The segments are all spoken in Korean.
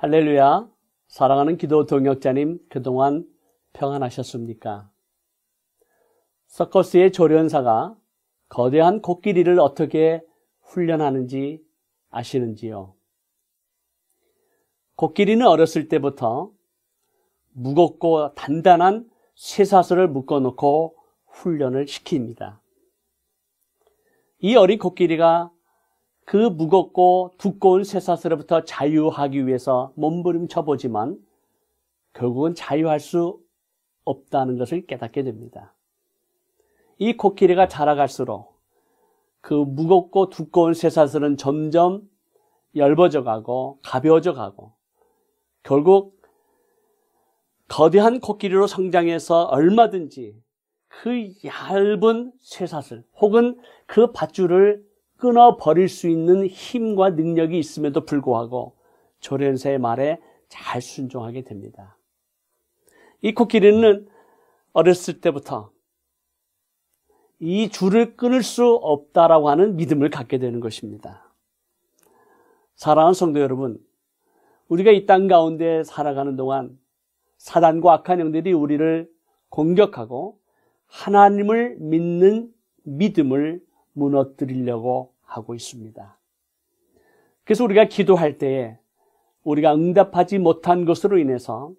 할렐루야. 사랑하는 기도 동역자님, 그동안 평안하셨습니까? 서커스의 조련사가 거대한 코끼리를 어떻게 훈련하는지 아시는지요? 코끼리는 어렸을 때부터 무겁고 단단한 쇠사슬을 묶어놓고 훈련을 시킵니다. 이 어린 코끼리가 그 무겁고 두꺼운 쇠사슬로부터 자유하기 위해서 몸부림쳐보지만 결국은 자유할 수 없다는 것을 깨닫게 됩니다. 이 코끼리가 자라갈수록 그 무겁고 두꺼운 쇠사슬은 점점 얇아져 가고 가벼워져 가고 결국 거대한 코끼리로 성장해서 얼마든지 그 얇은 쇠사슬 혹은 그 밧줄을 끊어버릴 수 있는 힘과 능력이 있음에도 불구하고 조련사의 말에 잘 순종하게 됩니다. 이 코끼리는 어렸을 때부터 이 줄을 끊을 수 없다라고 하는 믿음을 갖게 되는 것입니다. 사랑하는 성도 여러분, 우리가 이 땅 가운데 살아가는 동안 사단과 악한 영들이 우리를 공격하고 하나님을 믿는 믿음을 무너뜨리려고 하고 있습니다. 그래서 우리가 기도할 때에 우리가 응답하지 못한 것으로 인해서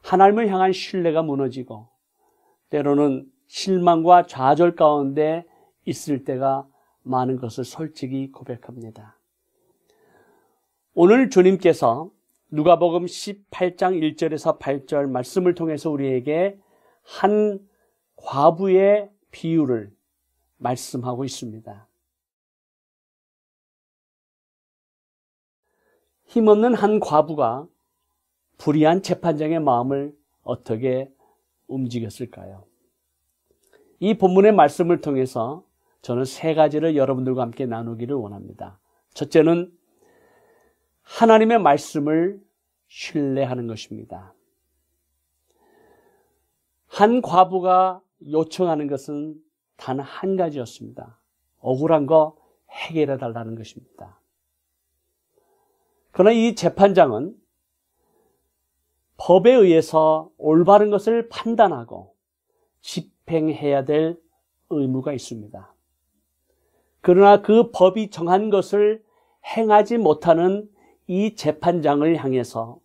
하나님을 향한 신뢰가 무너지고 때로는 실망과 좌절 가운데 있을 때가 많은 것을 솔직히 고백합니다. 오늘 주님께서 누가복음 18장 1절에서 8절 말씀을 통해서 우리에게 한 과부의 비유를 말씀하고 있습니다. 힘없는 한 과부가 불의한 재판장의 마음을 어떻게 움직였을까요? 이 본문의 말씀을 통해서 저는 세 가지를 여러분들과 함께 나누기를 원합니다. 첫째는 하나님의 말씀을 신뢰하는 것입니다. 한 과부가 요청하는 것은 단 한 가지였습니다. 억울한 거 해결해 달라는 것입니다. 그러나 이 재판장은 법에 의해서 올바른 것을 판단하고 집행해야 될 의무가 있습니다. 그러나 그 법이 정한 것을 행하지 못하는 이 재판장을 향해서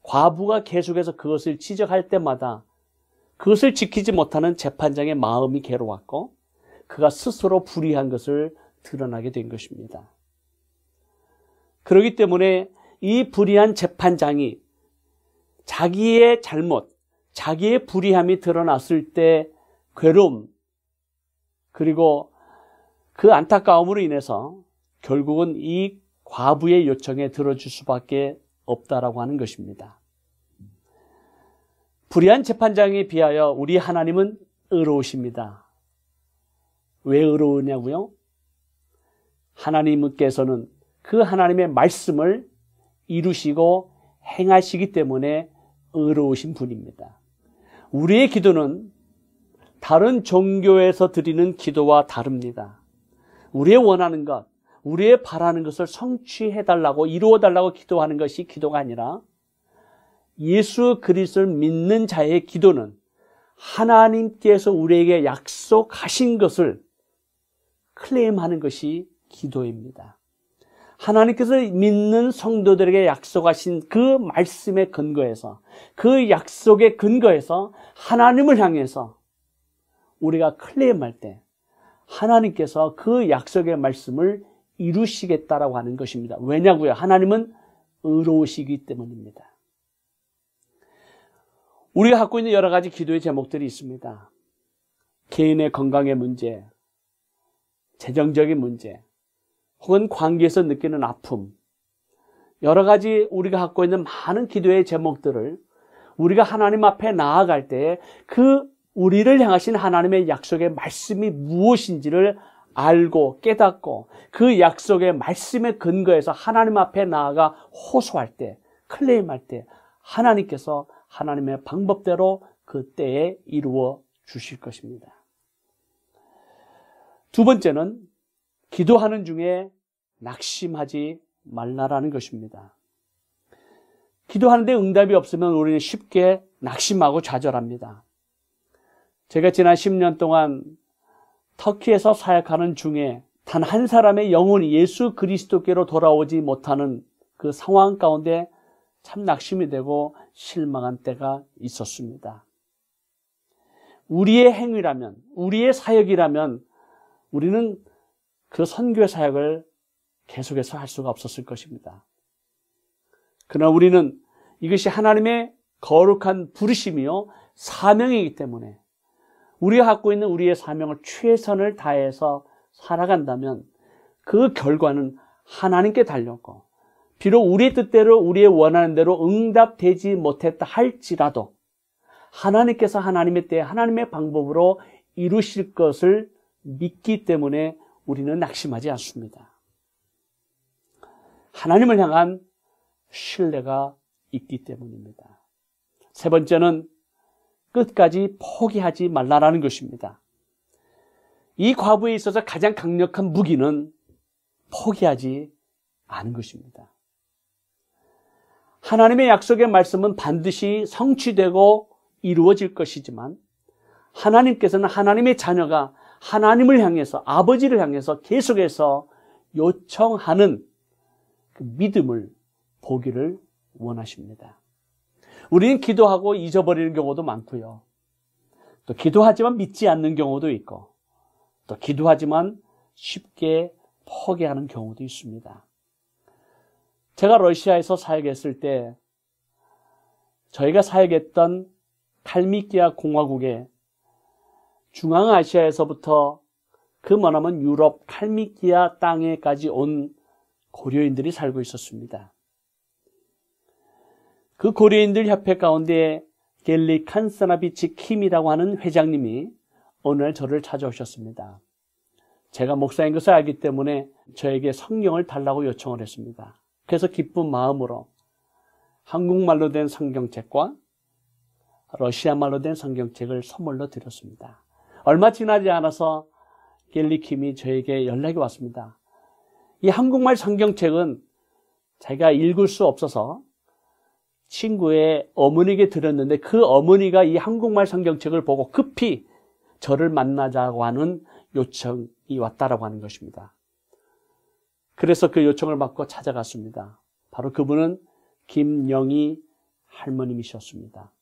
과부가 계속해서 그것을 지적할 때마다 그것을 지키지 못하는 재판장의 마음이 괴로웠고 그가 스스로 불의한 것을 드러나게 된 것입니다. 그렇기 때문에 이 불의한 재판장이 자기의 잘못, 자기의 불의함이 드러났을 때 괴로움 그리고 그 안타까움으로 인해서 결국은 이 과부의 요청에 들어줄 수밖에 없다라고 하는 것입니다. 불의한 재판장에 비하여 우리 하나님은 의로우십니다. 왜 의로우냐고요? 하나님께서는 그 하나님의 말씀을 이루시고 행하시기 때문에 의로우신 분입니다. 우리의 기도는 다른 종교에서 드리는 기도와 다릅니다. 우리의 원하는 것, 우리의 바라는 것을 성취해달라고 이루어달라고 기도하는 것이 기도가 아니라 예수 그리스도를 믿는 자의 기도는 하나님께서 우리에게 약속하신 것을 클레임하는 것이 기도입니다. 하나님께서 믿는 성도들에게 약속하신 그 말씀에 근거해서 그 약속에 근거해서 하나님을 향해서 우리가 클레임할 때 하나님께서 그 약속의 말씀을 이루시겠다라고 하는 것입니다. 왜냐고요? 하나님은 의로우시기 때문입니다. 우리가 갖고 있는 여러 가지 기도의 제목들이 있습니다. 개인의 건강의 문제, 재정적인 문제, 혹은 관계에서 느끼는 아픔, 여러 가지 우리가 갖고 있는 많은 기도의 제목들을 우리가 하나님 앞에 나아갈 때 그 우리를 향하신 하나님의 약속의 말씀이 무엇인지를 알고 깨닫고 그 약속의 말씀에 근거해서 하나님 앞에 나아가 호소할 때, 클레임할 때 하나님께서 하나님의 방법대로 그때에 이루어 주실 것입니다. 두 번째는 기도하는 중에 낙심하지 말라라는 것입니다. 기도하는데 응답이 없으면 우리는 쉽게 낙심하고 좌절합니다. 제가 지난 10년 동안 터키에서 사역하는 중에 단 한 사람의 영혼이 예수 그리스도께로 돌아오지 못하는 그 상황 가운데 참 낙심이 되고 실망한 때가 있었습니다. 우리의 행위라면, 우리의 사역이라면 우리는 그 선교 사역을 계속해서 할 수가 없었을 것입니다. 그러나 우리는 이것이 하나님의 거룩한 부르심이요 사명이기 때문에 우리가 갖고 있는 우리의 사명을 최선을 다해서 살아간다면 그 결과는 하나님께 달렸고, 비록 우리의 뜻대로 우리의 원하는 대로 응답되지 못했다 할지라도 하나님께서 하나님의 때에 하나님의 방법으로 이루실 것을 믿기 때문에 우리는 낙심하지 않습니다. 하나님을 향한 신뢰가 있기 때문입니다. 세 번째는 끝까지 포기하지 말라라는 것입니다. 이 과부에 있어서 가장 강력한 무기는 포기하지 않은 것입니다. 하나님의 약속의 말씀은 반드시 성취되고 이루어질 것이지만 하나님께서는 하나님의 자녀가 하나님을 향해서, 아버지를 향해서 계속해서 요청하는 그 믿음을 보기를 원하십니다. 우리는 기도하고 잊어버리는 경우도 많고요. 또 기도하지만 믿지 않는 경우도 있고, 또 기도하지만 쉽게 포기하는 경우도 있습니다. 제가 러시아에서 사역했을 때 저희가 사역했던 칼미키아 공화국에 중앙아시아에서부터 그 머나먼 유럽 칼미키아 땅에까지 온 고려인들이 살고 있었습니다. 그 고려인들 협회 가운데 겔리 칸사나비치 킴이라고 하는 회장님이 어느 날 저를 찾아오셨습니다. 제가 목사인 것을 알기 때문에 저에게 성경을 달라고 요청을 했습니다. 그래서 기쁜 마음으로 한국말로 된 성경책과 러시아말로 된 성경책을 선물로 드렸습니다. 얼마 지나지 않아서 겔리 킴이 저에게 연락이 왔습니다. 이 한국말 성경책은 자기가 읽을 수 없어서 친구의 어머니에게 드렸는데 그 어머니가 이 한국말 성경책을 보고 급히 저를 만나자고 하는 요청이 왔다라고 하는 것입니다. 그래서 그 요청을 받고 찾아갔습니다. 바로 그분은 김영희 할머님이셨습니다.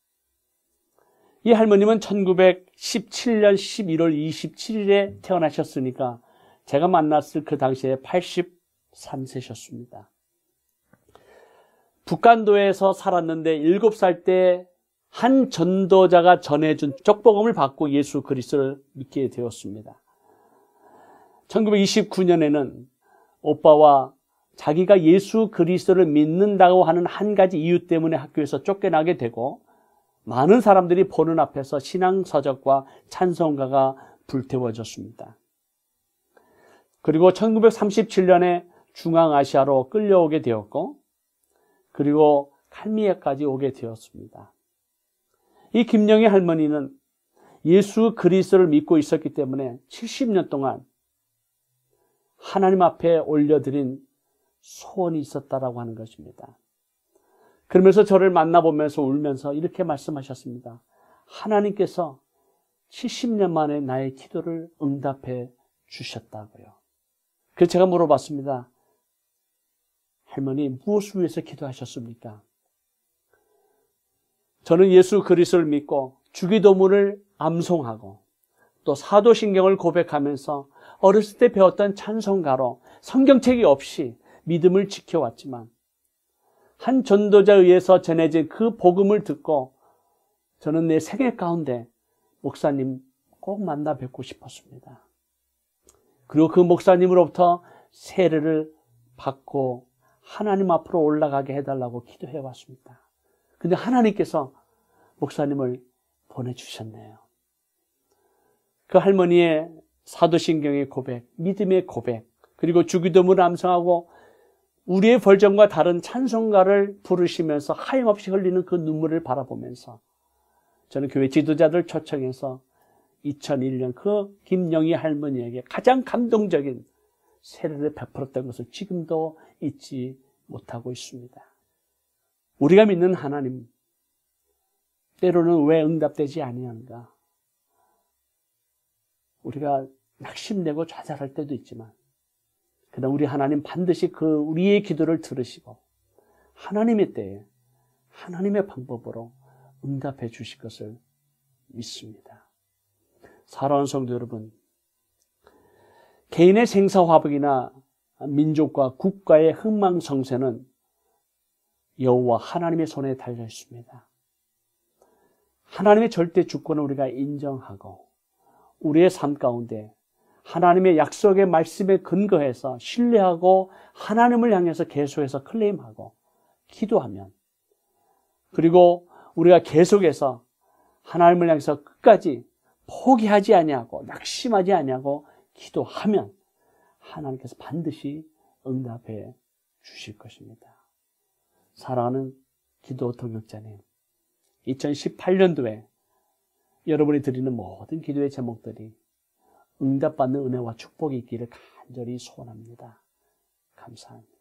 이 할머님은 1917년 11월 27일에 태어나셨으니까 제가 만났을 그 당시에 83세셨습니다. 북간도에서 살았는데 7살 때 한 전도자가 전해준 쪽복음을 받고 예수 그리스도를 믿게 되었습니다. 1929년에는 오빠와 자기가 예수 그리스도를 믿는다고 하는 한 가지 이유 때문에 학교에서 쫓겨나게 되고 많은 사람들이 보는 앞에서 신앙서적과 찬송가가 불태워졌습니다. 그리고 1937년에 중앙아시아로 끌려오게 되었고 그리고 칼미에까지 오게 되었습니다. 이 김영희 할머니는 예수 그리스도를 믿고 있었기 때문에 70년 동안 하나님 앞에 올려드린 소원이 있었다라고 하는 것입니다. 그러면서 저를 만나보면서 울면서 이렇게 말씀하셨습니다. 하나님께서 70년 만에 나의 기도를 응답해 주셨다고요. 그래서 제가 물어봤습니다. 할머니, 무엇을 위해서 기도하셨습니까? 저는 예수 그리스도를 믿고 주기도문을 암송하고 또 사도신경을 고백하면서 어렸을 때 배웠던 찬송가로 성경책이 없이 믿음을 지켜왔지만 한 전도자에 의해서 전해진 그 복음을 듣고 저는 내 생애 가운데 목사님 꼭 만나 뵙고 싶었습니다. 그리고 그 목사님으로부터 세례를 받고 하나님 앞으로 올라가게 해달라고 기도해 왔습니다. 근데 하나님께서 목사님을 보내주셨네요. 그 할머니의 사도신경의 고백, 믿음의 고백, 그리고 주기도문을 암송하고 우리의 벌정과 다른 찬송가를 부르시면서 하염없이 흘리는 그 눈물을 바라보면서 저는 교회 지도자들 초청해서 2001년 그 김영희 할머니에게 가장 감동적인 세례를 베풀었던 것을 지금도 잊지 못하고 있습니다. 우리가 믿는 하나님, 때로는 왜 응답되지 아니한가? 우리가 낙심내고 좌절할 때도 있지만, 그러나 우리 하나님 반드시 우리의 기도를 들으시고 하나님의 때에 하나님의 방법으로 응답해 주실 것을 믿습니다. 사랑하는 성도 여러분, 개인의 생사화복이나 민족과 국가의 흥망성쇠는 여호와 하나님의 손에 달려 있습니다. 하나님의 절대 주권을 우리가 인정하고 우리의 삶 가운데 하나님의 약속의 말씀에 근거해서 신뢰하고 하나님을 향해서 계속해서 클레임하고 기도하면, 그리고 우리가 계속해서 하나님을 향해서 끝까지 포기하지 아니하고 낙심하지 아니하고 기도하면 하나님께서 반드시 응답해 주실 것입니다. 사랑하는 기도 동역자님, 2018년도에 여러분이 드리는 모든 기도의 제목들이 응답받는 은혜와 축복이 있기를 간절히 소원합니다. 감사합니다.